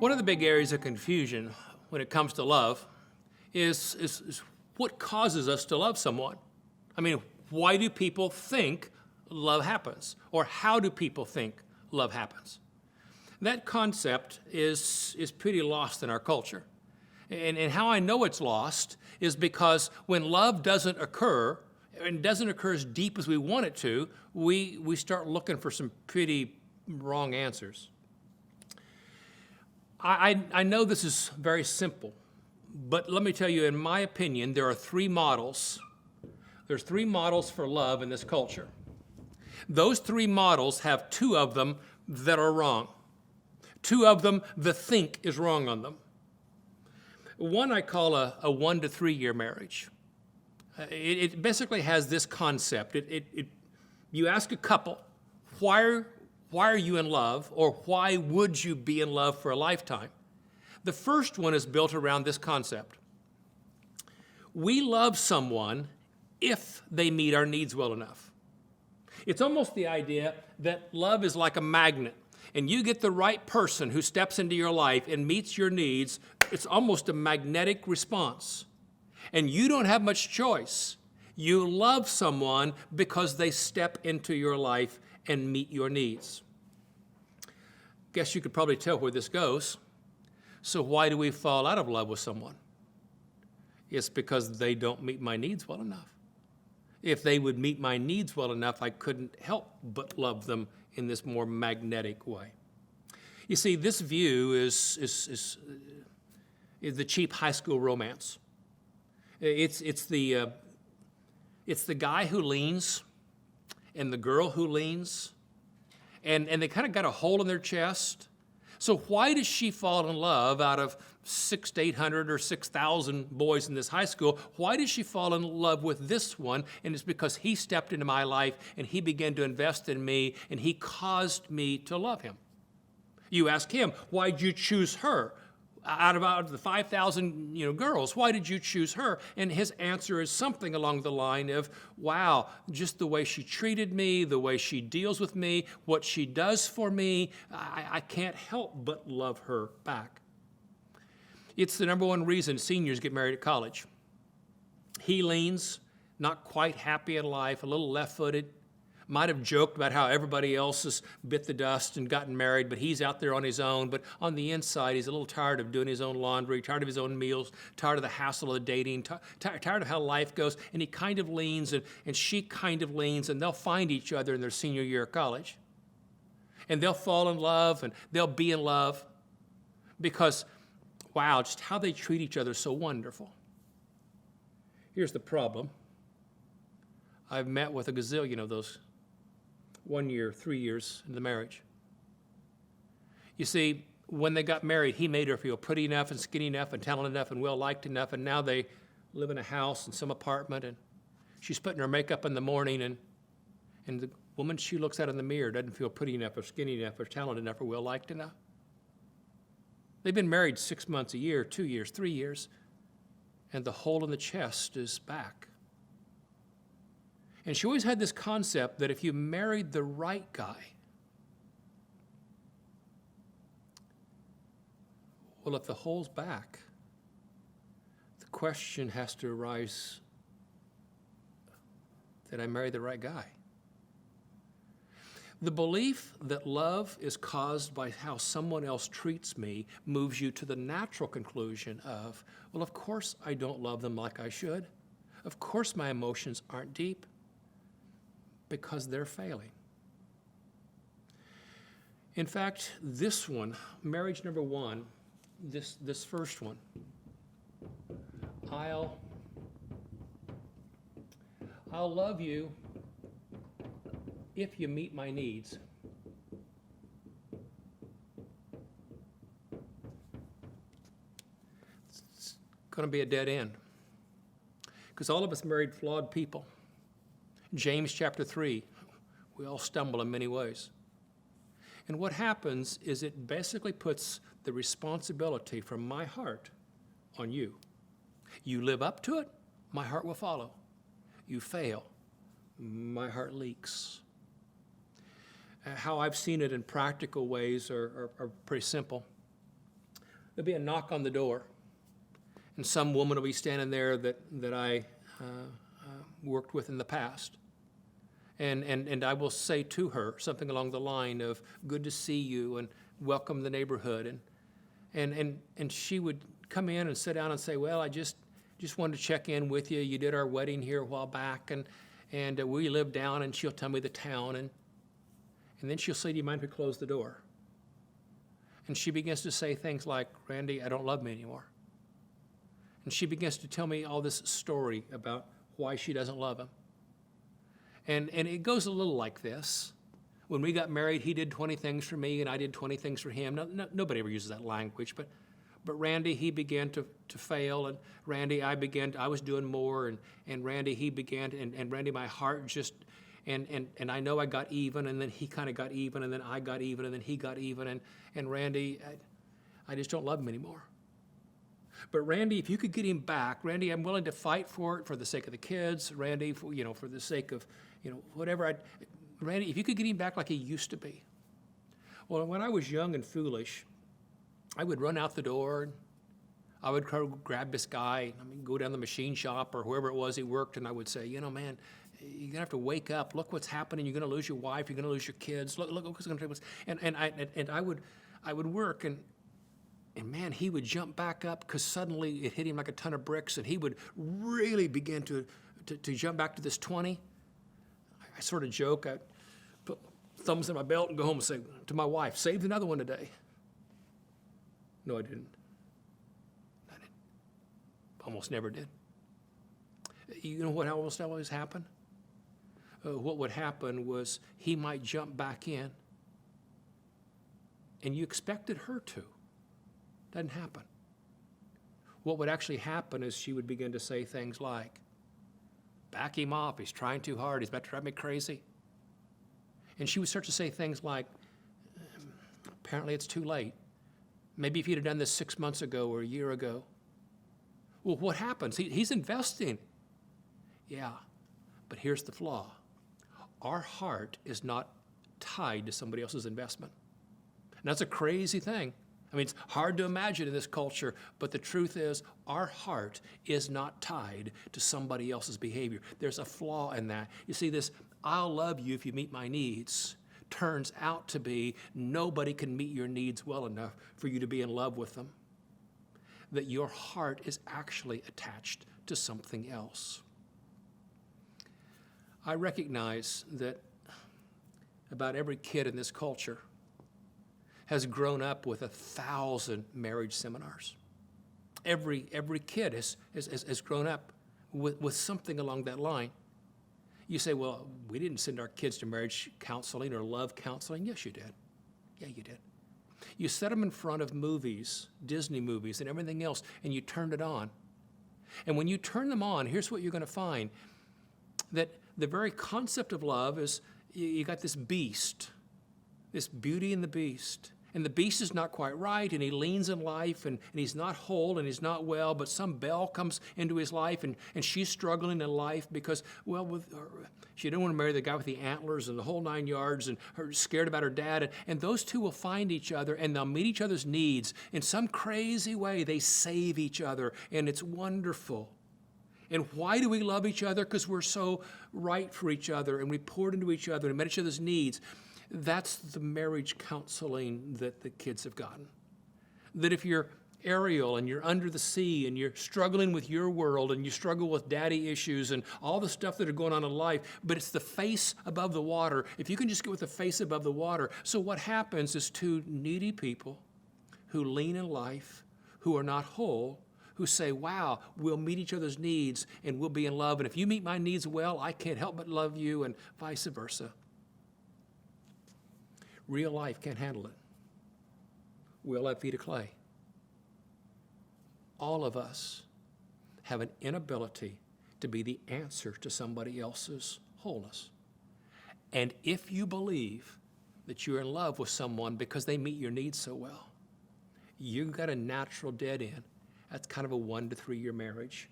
One of the big areas of confusion when it comes to love is what causes us to love someone. I mean, why do people think love happens? Or how do people think love happens? That concept is pretty lost in our culture. And how I know it's lost is because when love doesn't occur, and doesn't occur as deep as we want it to, we start looking for some pretty wrong answers. I know this is very simple, but let me tell you, in my opinion, there are three models. There's three models for love in this culture. Those three models have two of them that are wrong. Two of them, the think is wrong on them. One I call a 1 to 3 year marriage. It basically has this concept. You ask a couple, why are you in love, or why would you be in love for a lifetime? The first one is built around this concept. We love someone if they meet our needs well enough. It's almost the idea that love is like a magnet, and you get the right person who steps into your life and meets your needs. It's almost a magnetic response. And you don't have much choice. You love someone because they step into your life and meet your needs. Guess you could probably tell where this goes. So why do we fall out of love with someone? It's because they don't meet my needs well enough. If they would meet my needs well enough, I couldn't help but love them in this more magnetic way. You see, this view is the cheap high school romance. It's the guy who leans and the girl who leans, and they kind of got a hole in their chest. So why does she fall in love out of 600 to 800 or 6,000 boys in this high school? Why does she fall in love with this one? And it's because he stepped into my life and he began to invest in me and he caused me to love him. You ask him, why'd you choose her? Out of the 5,000 girls, why did you choose her? And his answer is something along the line of, wow, just the way she treated me, the way she deals with me, what she does for me, I can't help but love her back. It's the number one reason seniors get married at college. He leans, not quite happy in life, a little left-footed, might have joked about how everybody else has bit the dust and gotten married, but he's out there on his own. But on the inside, he's a little tired of doing his own laundry, tired of his own meals, tired of the hassle of dating, tired of how life goes. And he kind of leans, and she kind of leans, and they'll find each other in their senior year of college. And they'll fall in love, and they'll be in love because, wow, just how they treat each other is so wonderful. Here's the problem. I've met with a gazillion of those 1 year, 3 years into the marriage. You see, when they got married, he made her feel pretty enough and skinny enough and talented enough and well-liked enough, and now they live in a house in some apartment, and she's putting her makeup in the morning, and the woman she looks at in the mirror doesn't feel pretty enough or skinny enough or talented enough or well-liked enough. They've been married 6 months, a year, 2 years, 3 years, and the hole in the chest is back. And she always had this concept that if you married the right guy, well, if the hole's back, the question has to arise, did I marry the right guy? The belief that love is caused by how someone else treats me moves you to the natural conclusion of, well, of course I don't love them like I should. Of course my emotions aren't deep. Because they're failing. In fact, this one, marriage number one, this first one, I'll love you if you meet my needs. It's going to be a dead end. Because all of us married flawed people. James chapter 3, we all stumble in many ways. And what happens is it basically puts the responsibility from my heart on you. You live up to it, my heart will follow. You fail, my heart leaks. How I've seen it in practical ways are pretty simple. there'll be a knock on the door, and some woman will be standing there that I worked with in the past. And I will say to her something along the line of, good to see you, and welcome to the neighborhood. And she would come in and sit down and say, well, I just wanted to check in with you. You did our wedding here a while back, and we live down, and she'll tell me the town. And then she'll say, do you mind if we close the door? And she begins to say things like, Randy, I don't love me anymore. And she begins to tell me all this story about why she doesn't love him. And it goes a little like this. When we got married, he did 20 things for me, and I did 20 things for him. Nobody ever uses that language, but Randy, he began to fail, and Randy, I was doing more, and Randy, he began, and Randy, my heart just, and I know I got even, and then he kind of got even, and then I got even, and then he got even, and Randy, I just don't love him anymore. But Randy, if you could get him back, Randy, I'm willing to fight for it for the sake of the kids. Randy, for the sake of, whatever. Randy, if you could get him back like he used to be. Well, when I was young and foolish, I would run out the door, and I would grab this guy, go down the machine shop or wherever it was he worked, and I would say, man, you're going to have to wake up. Look what's happening. You're going to lose your wife. You're going to lose your kids. Look what's going to take. And I would work, and man, he would jump back up because suddenly it hit him like a ton of bricks, and he would really begin to jump back to this 20. I sort of joke. I put thumbs in my belt and go home and say to my wife, saved another one today. No, I didn't. Almost never did. You know what almost always happened? What would happen was he might jump back in, and you expected her to. Doesn't happen. What would actually happen is she would begin to say things like, back him off, he's trying too hard, he's about to drive me crazy. And she would start to say things like, apparently it's too late. Maybe if you'd have done this 6 months ago or a year ago. Well, what happens? He's investing. Yeah, but here's the flaw. Our heart is not tied to somebody else's investment. And that's a crazy thing. It's hard to imagine in this culture, but the truth is our heart is not tied to somebody else's behavior. There's a flaw in that. You see, this, I'll love you if you meet my needs, turns out to be nobody can meet your needs well enough for you to be in love with them. That your heart is actually attached to something else. I recognize that about every kid in this culture has grown up with 1,000 marriage seminars. Every kid has grown up with something along that line. You say, well, we didn't send our kids to marriage counseling or love counseling. Yes, you did. Yeah, you did. You set them in front of movies, Disney movies and everything else, and you turned it on. And when you turn them on, here's what you're going to find. That the very concept of love is you got this beast, this Beauty and the Beast. And the beast is not quite right, and he leans in life, and he's not whole, and he's not well, but some belle comes into his life, and she's struggling in life because, well, she didn't want to marry the guy with the antlers and the whole 9 yards, and her scared about her dad. And those two will find each other, and they'll meet each other's needs. In some crazy way, they save each other, and it's wonderful. And why do we love each other? Because we're so right for each other, and we poured into each other and met each other's needs. That's the marriage counseling that the kids have gotten. That if you're Ariel and you're under the sea and you're struggling with your world and you struggle with daddy issues and all the stuff that are going on in life, but it's the face above the water. If you can just get with the face above the water. So what happens is two needy people who lean in life, who are not whole, who say, wow, we'll meet each other's needs and we'll be in love. And if you meet my needs well, I can't help but love you, and vice versa. Real life can't handle it. We'll have feet of clay. All of us have an inability to be the answer to somebody else's wholeness. And if you believe that you're in love with someone because they meet your needs so well, you've got a natural dead end. That's kind of a 1 to 3 year marriage.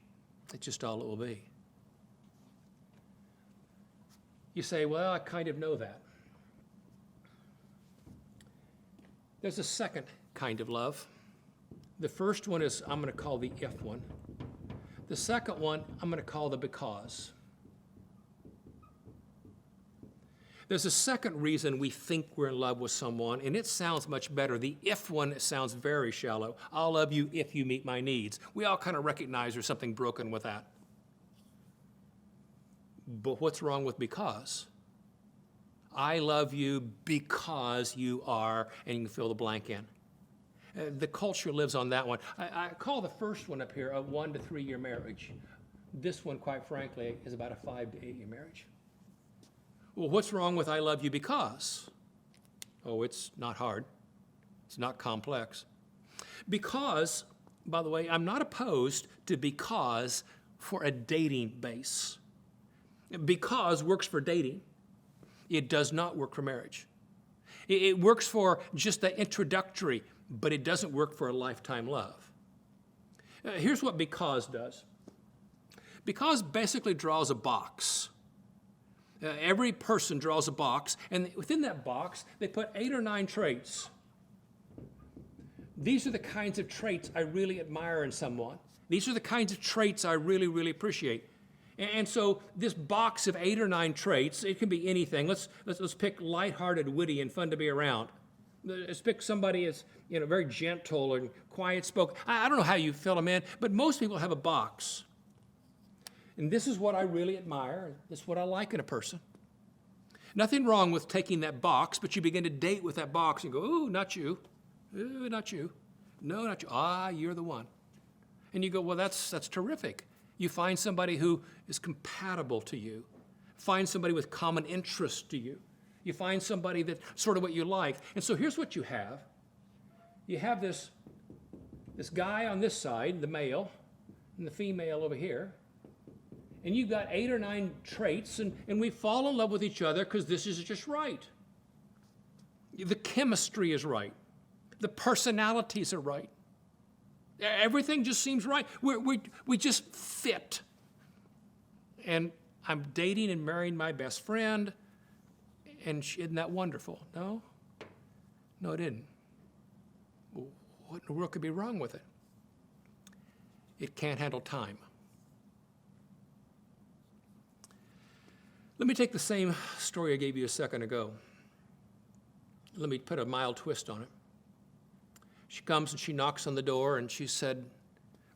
It's just all it will be. You say, well, I kind of know that. There's a second kind of love. The first one is I'm going to call the if one. The second one I'm going to call the because. There's a second reason we think we're in love with someone, and it sounds much better. The if one sounds very shallow. I'll love you if you meet my needs. We all kind of recognize there's something broken with that. But what's wrong with because? I love you because you are, and you can fill the blank in. The culture lives on that one. I call the first one up here a 1 to 3 year marriage. This one, quite frankly, is about a 5 to 8 year marriage. Well, what's wrong with I love you because? Oh, it's not hard. It's not complex. Because, by the way, I'm not opposed to because for a dating base. Because works for dating. It does not work for marriage. It works for just the introductory, but it doesn't work for a lifetime love. Here's what because does. Because basically draws a box. Every person draws a box, and within that box, they put 8 or 9 traits. These are the kinds of traits I really admire in someone. These are the kinds of traits I really, really appreciate. And so this box of 8 or 9 traits, it can be anything. Let's pick lighthearted, witty, and fun to be around. Let's pick somebody as very gentle and quiet spoken. I don't know how you fill them in, but most people have a box. And this is what I really admire. This is what I like in a person. Nothing wrong with taking that box, but you begin to date with that box and go, ooh, not you. Ooh, not you. No, not you. Ah, you're the one. And you go, well, that's terrific. You find somebody who is compatible to you. Find somebody with common interest to you. You find somebody that's sort of what you like. And so here's what you have. You have this guy on this side, the male, and the female over here. And you've got 8 or 9 traits, and we fall in love with each other because this is just right. The chemistry is right. The personalities are right. Everything just seems right. We just fit. And I'm dating and marrying my best friend, and isn't that wonderful? No? No, it isn't. Well, what in the world could be wrong with it? It can't handle time. Let me take the same story I gave you a second ago. Let me put a mild twist on it. She comes and she knocks on the door and she said,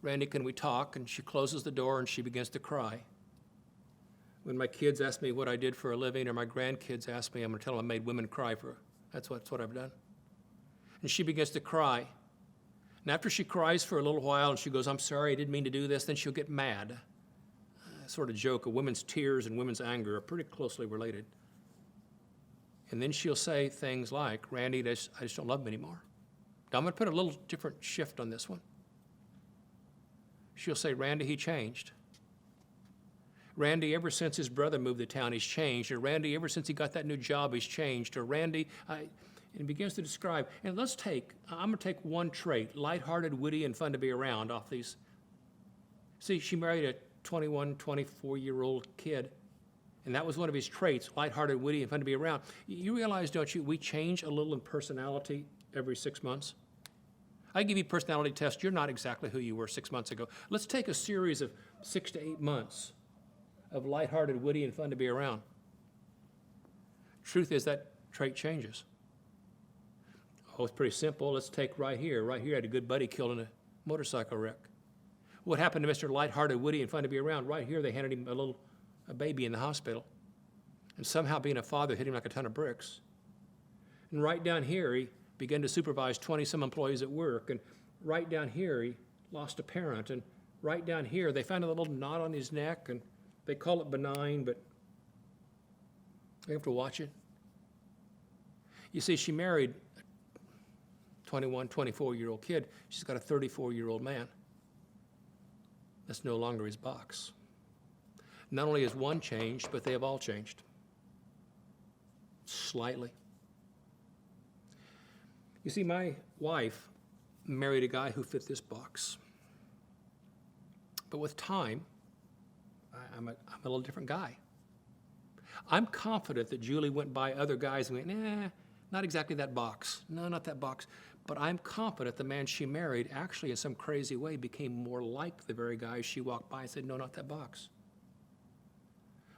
Randy, can we talk? And she closes the door and she begins to cry. When my kids ask me what I did for a living, or my grandkids ask me, I'm going to tell them I made women cry for. That's what I've done. And she begins to cry. And after she cries for a little while and she goes, I'm sorry, I didn't mean to do this, then she'll get mad. Sort of joke, women's tears and women's anger are pretty closely related. And then she'll say things like, Randy, I just don't love him anymore. Now, I'm going to put a little different shift on this one. She'll say, Randy, he changed. Randy, ever since his brother moved to town, he's changed. Or Randy, ever since he got that new job, he's changed. Or Randy, and begins to describe. And I'm going to take one trait, lighthearted, witty, and fun to be around off these. See, she married a 21, 24-year-old kid, and that was one of his traits, lighthearted, witty, and fun to be around. You realize, don't you, we change a little in personality every 6 months? I give you a personality test. You're not exactly who you were 6 months ago. Let's take a series of 6 to 8 months of lighthearted, witty, and fun to be around. Truth is that trait changes. Oh, it's pretty simple. Let's take right here. Right here, I had a good buddy killed in a motorcycle wreck. What happened to Mr. Lighthearted, witty, and fun to be around? Right here, they handed him a baby in the hospital. And somehow being a father hit him like a ton of bricks. And right down here, he began to supervise 20-some employees at work. And right down here, he lost a parent. And right down here, they found a little knot on his neck, and they call it benign, but we have to watch it. You see, she married a 21, 24-year-old kid. She's got a 34-year-old man. That's no longer his box. Not only has one changed, but they have all changed. Slightly. You see, my wife married a guy who fit this box. But with time, I'm a little different guy. I'm confident that Julie went by other guys and went, nah, not exactly that box. No, not that box. But I'm confident the man she married actually in some crazy way became more like the very guy she walked by and said, no, not that box.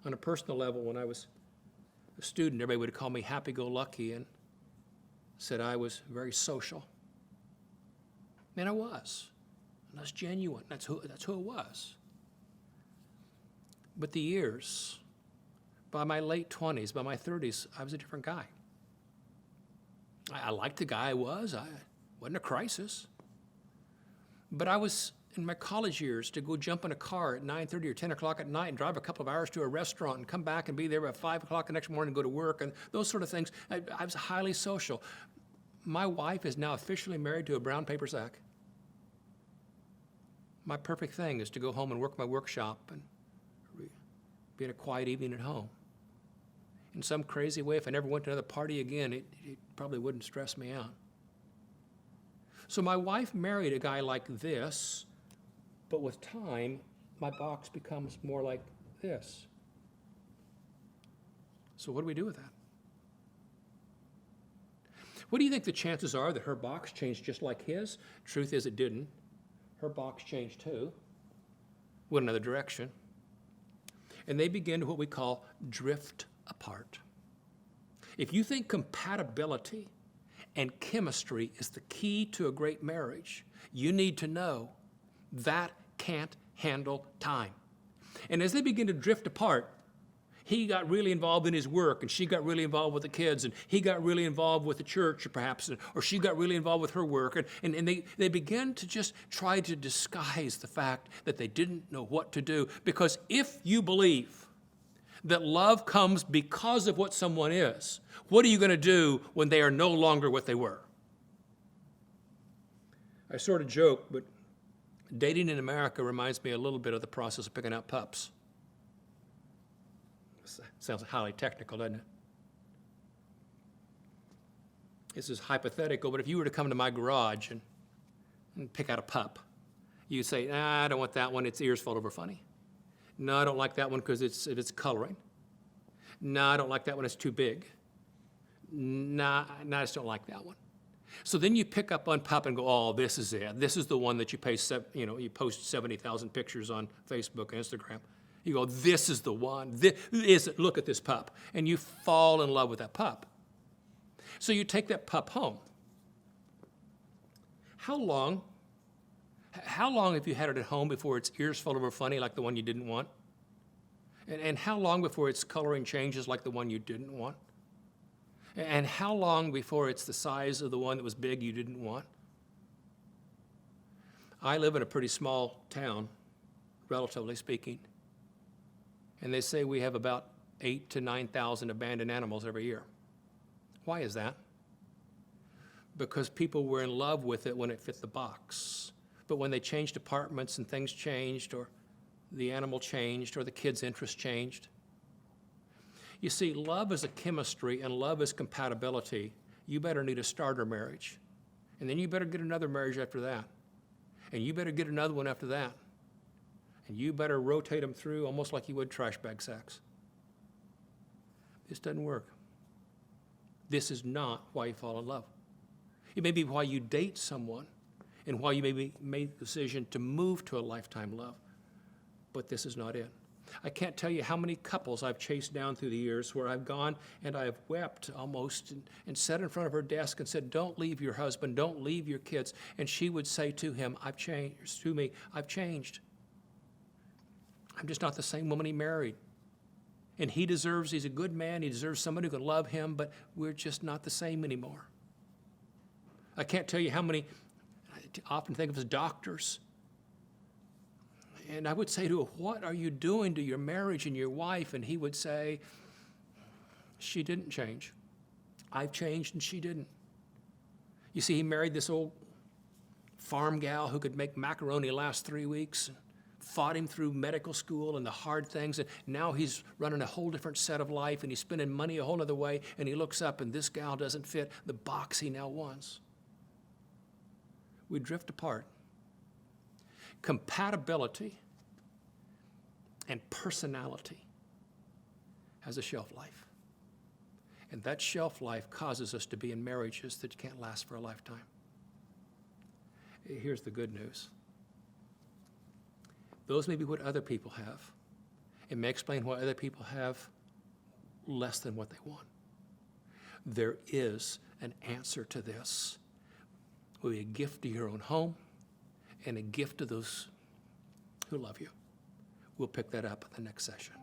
On a personal level, when I was a student, everybody would call me happy-go-lucky and said I was very social. And I was. And that's genuine. That's who it was. But the years, by my late 20s, by my 30s, I was a different guy. I liked the guy I was. I wasn't a crisis. But I was, in my college years, to go jump in a car at 9:30 or 10 o'clock at night and drive a couple of hours to a restaurant and come back and be there at 5 o'clock the next morning and go to work and those sort of things. I was highly social. My wife is now officially married to a brown paper sack. My perfect thing is to go home and work my workshop and be in a quiet evening at home. In some crazy way, if I never went to another party again, it probably wouldn't stress me out. So my wife married a guy like this, but with time, my box becomes more like this. So what do we do with that? What do you think the chances are that her box changed just like his? Truth is, it didn't. Her box changed too, went another direction. And they begin to what we call drift apart. If you think compatibility and chemistry is the key to a great marriage, you need to know that can't handle time. And as they begin to drift apart, he got really involved in his work, and she got really involved with the kids, and he got really involved with the church, perhaps, or she got really involved with her work, and they began to just try to disguise the fact that they didn't know what to do. Because if you believe that love comes because of what someone is, what are you going to do when they are no longer what they were? I sort of joke, but dating in America reminds me a little bit of the process of picking out pups. Sounds highly technical, doesn't it? This is hypothetical, but if you were to come to my garage and pick out a pup, you'd say, I don't want that one, its ears fall over funny. No, I don't like that one because it's coloring. No, I don't like that one, it's too big. No, I just don't like that one. So then you pick up on pup and go, oh, this is it. This is the one that you post 70,000 pictures on Facebook and Instagram. You go, this is the one. Look at this pup. And you fall in love with that pup. So you take that pup home. How long have you had it at home before its ears fall over funny like the one you didn't want? And how long before its coloring changes like the one you didn't want? And how long before it's the size of the one that was big you didn't want? I live in a pretty small town, relatively speaking. And they say we have about 8,000 to 9,000 abandoned animals every year. Why is that? Because people were in love with it when it fit the box. But when they changed apartments and things changed, or the animal changed, or the kid's interest changed. You see, love is a chemistry and love is compatibility. You better need a starter marriage. And then you better get another marriage after that. And you better get another one after that. And you better rotate them through almost like you would trash bag sacks. This doesn't work. This is not why you fall in love. It may be why you date someone and why you maybe made the decision to move to a lifetime love, but this is not it. I can't tell you how many couples I've chased down through the years where I've gone and I've wept almost and sat in front of her desk and said, don't leave your husband, don't leave your kids. And she would say to him, I've changed. I'm just not the same woman he married. And he's a good man, he deserves someone who can love him, but we're just not the same anymore. I can't tell you how many, I often think of as doctors. And I would say to her, what are you doing to your marriage and your wife? And he would say, she didn't change. I've changed and she didn't. You see, he married this old farm gal who could make macaroni last 3 weeks. Fought him through medical school and the hard things, and now he's running a whole different set of life, and he's spending money a whole other way, and he looks up, and this gal doesn't fit the box he now wants. We drift apart. Compatibility and personality has a shelf life, and that shelf life causes us to be in marriages that can't last for a lifetime. Here's the good news. Those may be what other people have. It may explain why other people have less than what they want. There is an answer to this. It will be a gift to your own home and a gift to those who love you. We'll pick that up at the next session.